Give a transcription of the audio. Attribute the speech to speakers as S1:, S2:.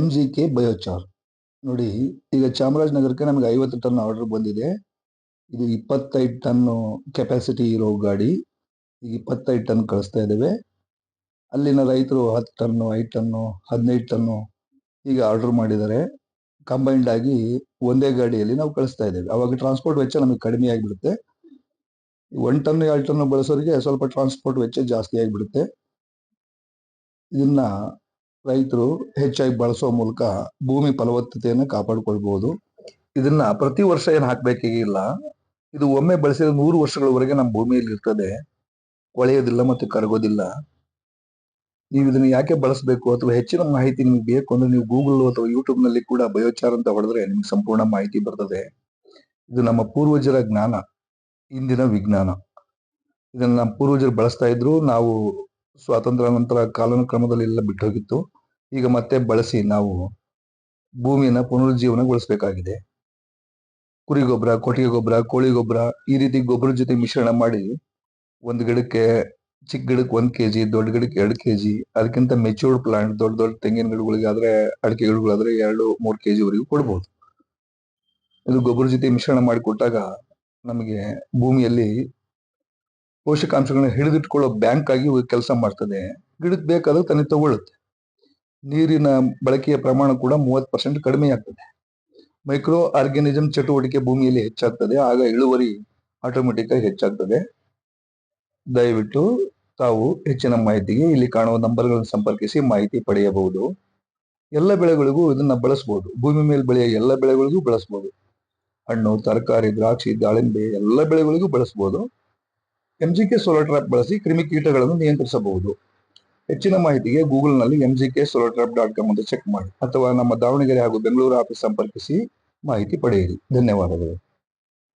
S1: MGK biochar ನೋಡಿ. ಈಗ ಚಾಮರಾಜನಗರಕ್ಕೆ ನಮಗೆ 50 ಟನ್ ಆರ್ಡರ್ ಬಂದಿದೆ. ಇದು 25 ಟನ್ ಕೆಪಾಸಿಟಿ ಇರೋ ಗಾಡಿ. ಈಗ 25 ಟನ್ ಕಳಿಸ್ತಾ ಇದ್ದೇವೆ. ಅಲ್ಲಿನ ರೈತರು 10 ಟನ್ನು 5 ಟನ್ನು 15 ಟನ್ನು ಈಗ ಆರ್ಡರ್ ಮಾಡಿದ್ದಾರೆ. ಕಂಬೈನ್ಡ್ ಆಗಿ ಒಂದೇ ಗಾಡಿಯಲ್ಲಿ ನಾವು ಕಳಿಸ್ತಾ ಇದ್ದೇವೆ. ಅವಾಗ ಟ್ರಾನ್ಸ್ಪೋರ್ಟ್ ವೆಚ್ಚ ನಮಗೆ ಕಡಿಮೆ ಆಗಿಬಿಡುತ್ತೆ. 1 ಟನ್ 2 ಟನ್ ಬಳಸೋರಿಗೆ ಸ್ವಲ್ಪ ಟ್ರಾನ್ಸ್ಪೋರ್ಟ್ ವೆಚ್ಚ ಜಾಸ್ತಿ ಆಗಿಬಿಡುತ್ತೆ. ಇದನ್ನ ರೈತರು ಹೆಚ್ಚಾಗಿ ಬಳಸೋ ಮೂಲಕ ಭೂಮಿ ಫಲವತ್ತತೆಯನ್ನು ಕಾಪಾಡಿಕೊಳ್ಬಹುದು. ಇದನ್ನ ಪ್ರತಿ ವರ್ಷ ಏನು ಹಾಕ್ಬೇಕಾಗಿಲ್ಲ. ಇದು ಒಮ್ಮೆ ಬಳಸಿದ 100 ವರ್ಷಗಳವರೆಗೆ ನಮ್ಮ ಭೂಮಿಯಲ್ಲಿ ಇರ್ತದೆ, ಕೊಳೆಯೋದಿಲ್ಲ ಮತ್ತೆ ಕರಗೋದಿಲ್ಲ. ನೀವು ಇದನ್ನ ಯಾಕೆ ಬಳಸಬೇಕು ಅಥವಾ ಹೆಚ್ಚಿನ ಮಾಹಿತಿ ನಿಮ್ಗೆ ಬೇಕು ಅಂದ್ರೆ ನೀವು ಗೂಗಲ್ ಅಥವಾ ಯೂಟ್ಯೂಬ್ ನಲ್ಲಿ ಕೂಡ ಬಯೋಚಾರ್ ಅಂತ ಹೊಡೆದ್ರೆ ನಿಮ್ಗೆ ಸಂಪೂರ್ಣ ಮಾಹಿತಿ ಬರ್ತದೆ. ಇದು ನಮ್ಮ ಪೂರ್ವಜರ ಜ್ಞಾನ, ಇಂದಿನ ವಿಜ್ಞಾನ. ಇದನ್ನ ನಮ್ಮ ಪೂರ್ವಜರು ಬಳಸ್ತಾ ಇದ್ರು. ನಾವು ಸ್ವಾತಂತ್ರ್ಯ ನಂತರ ಕಾಲಾನುಕ್ರಮದಲ್ಲಿ ಎಲ್ಲ ಬಿಟ್ಟು ಹೋಗಿತ್ತು. ಈಗ ಮತ್ತೆ ಬಳಸಿ ನಾವು ಭೂಮಿಯನ್ನ ಪುನರುಜ್ಜೀವನಗೊಳಿಸಬೇಕಾಗಿದೆ. ಕುರಿ ಗೊಬ್ಬರ, ಕೊಟ್ಟಿಗೆ ಗೊಬ್ಬರ, ಕೋಳಿ ಗೊಬ್ಬರ ಈ ರೀತಿ ಗೊಬ್ಬರದ ಜೊತೆ ಮಿಶ್ರಣ ಮಾಡಿ ಒಂದು ಗಿಡಕ್ಕೆ, ಚಿಕ್ಕ ಗಿಡಕ್ಕೆ 1 kg, ದೊಡ್ಡ ಗಿಡಕ್ಕೆ 2 kg, ಅದಕ್ಕಿಂತ ಮೆಚೂರ್ಡ್ ಪ್ಲಾಂಟ್ ದೊಡ್ಡ ದೊಡ್ಡ ತೆಂಗಿನ ಗಿಡಗಳಿಗೆ ಆದ್ರೆ, ಅಡಿಕೆ ಗಿಡಗಳಾದ್ರೆ 2-3 kg ವರೆಗೂ ಕೊಡ್ಬೋದು. ಇದು ಗೊಬ್ಬರ ಜೊತೆ ಮಿಶ್ರಣ ಮಾಡಿ ಕೊಟ್ಟಾಗ ನಮಗೆ ಭೂಮಿಯಲ್ಲಿ ಪೋಷಕಾಂಶಗಳನ್ನ ಹಿಡಿದಿಟ್ಕೊಳ್ಳೋ ಬ್ಯಾಂಕ್ ಆಗಿ ಕೆಲಸ ಮಾಡ್ತದೆ. ಗಿಡಕ್ಕೆ ಬೇಕಾದ್ರೆ ತಾನೇ ತಗೊಳ್ಳುತ್ತೆ. ನೀರಿನ ಬಳಕೆಯ ಪ್ರಮಾಣ ಕೂಡ 30% ಕಡಿಮೆ ಆಗ್ತದೆ. ಮೈಕ್ರೋ ಆರ್ಗ್ಯಾನಿಸಮ್ ಚಟುವಟಿಕೆ ಭೂಮಿಯಲ್ಲಿ ಹೆಚ್ಚಾಗ್ತದೆ. ಆಗ ಇಳುವರಿ ಆಟೋಮೆಟಿಕ್ ಆಗಿ ಹೆಚ್ಚಾಗ್ತದೆ. ದಯವಿಟ್ಟು ತಾವು ಹೆಚ್ಚಿನ ಮಾಹಿತಿಗೆ ಇಲ್ಲಿ ಕಾಣುವ ನಂಬರ್ಗಳನ್ನು ಸಂಪರ್ಕಿಸಿ ಮಾಹಿತಿ ಪಡೆಯಬಹುದು. ಎಲ್ಲ ಬೆಳೆಗಳಿಗೂ ಇದನ್ನ ಬಳಸಬಹುದು. ಭೂಮಿ ಮೇಲೆ ಬೆಳೆಯ ಎಲ್ಲ ಬೆಳೆಗಳಿಗೂ ಬಳಸಬಹುದು. ಹಣ್ಣು, ತರಕಾರಿ, ದ್ರಾಕ್ಷಿ, ದಾಳಿಂಬೆ ಎಲ್ಲ ಬೆಳೆಗಳಿಗೂ ಬಳಸಬಹುದು. MGK ಸೋಲಾರ್ ಟ್ರ್ಯಾಪ್ ಬಳಸಿ ಕ್ರಿಮಿಕೀಟಗಳನ್ನು ನಿಯಂತ್ರಿಸಬಹುದು. ಹೆಚ್ಚಿನ ಮಾಹಿತಿಗೆ ಗೂಗಲ್ನಲ್ಲಿ mgksolartrap.com ಅಂತ ಚೆಕ್ ಮಾಡಿ ಅಥವಾ ನಮ್ಮ ದಾವಣಗೆರೆ ಹಾಗೂ ಬೆಂಗಳೂರು ಆಫೀಸ್ ಸಂಪರ್ಕಿಸಿ ಮಾಹಿತಿ ಪಡೆಯಿರಿ. ಧನ್ಯವಾದಗಳು.